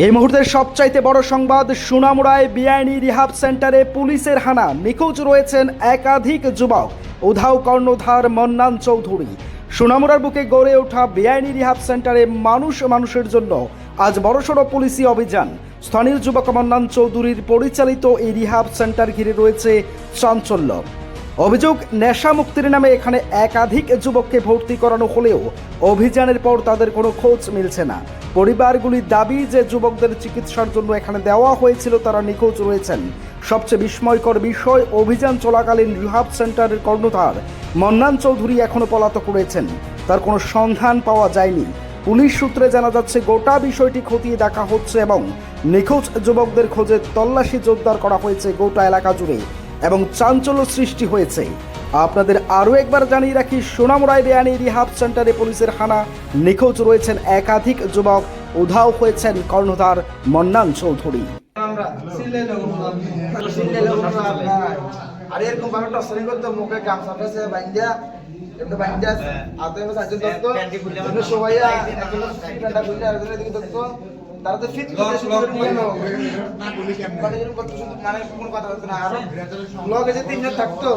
এই মুহূর্তের সবচাইতে বড় সংবাদ, সোনামুড়ায় বেআইনি রিহাব সেন্টারে পুলিশের হানা। নিখোঁজ রয়েছেন একাধিক যুবক। উধাও কর্ণধার মন্নান চৌধুরী। সোনামুড়ার বুকে গড়ে ওঠা বেআইনি রিহাব সেন্টারে মানুষের জন্য আজ বড়সড় পুলিশি অভিযান। স্থানীয় যুবক মন্নান চৌধুরীর পরিচালিত এই রিহাব সেন্টার ঘিরে রয়েছে চাঞ্চল্য। অভিযোগ, নেশা মুক্তির নামে এখানে একাধিক যুবককে ভর্তি করানো হলেও অভিযানের পর তাদের কোনো খোঁজ মিলছে না। পরিবারগুলির দাবি যে যুবকদের চিকিৎসার জন্য এখানে দেওয়া হয়েছিল তারা নিখোঁজ রয়েছেন। সবচেয়ে বিস্ময়কর বিষয়, অভিযান চলাকালীন রিহাব সেন্টারের কর্ণধার মন্নান চৌধুরী এখনও পলাতক রয়েছেন। তার কোনো সন্ধান পাওয়া যায়নি। পুলিশ সূত্রে জানা যাচ্ছে গোটা বিষয়টি খতিয়ে দেখা হচ্ছে এবং নিখোঁজ যুবকদের খোঁজে তল্লাশি জোরদার করা হয়েছে গোটা এলাকা জুড়ে এবং চাঞ্চল্য সৃষ্টি হয়েছে। আপনাদের আরও একবার জানিয়ে রাখি, সোনামুড়ায় বেআইনি রিহাব সেন্টারে পুলিশের হানা। নিখোঁজ রয়েছেন একাধিক যুবক। উধাও হয়েছেন কর্ণধার মন্নান চৌধুরী। আর এরকম ভাবে টসরিং করতো, মুখে গামছা ফেসে বাইন্দা এমনি বাইন্দা আতে এমনি সাইজন দত্ত এমনি সবাই একজন প্যান্টটা খুললে আরেকজন এদিকে দত্ত। তারা তো ফিট করে শুরু করে নিয়ে নাও মানে এরকম কত সুন্দর, মানে কোনো কথা বলতো না। আর লগে যে তিনজন থাকতো।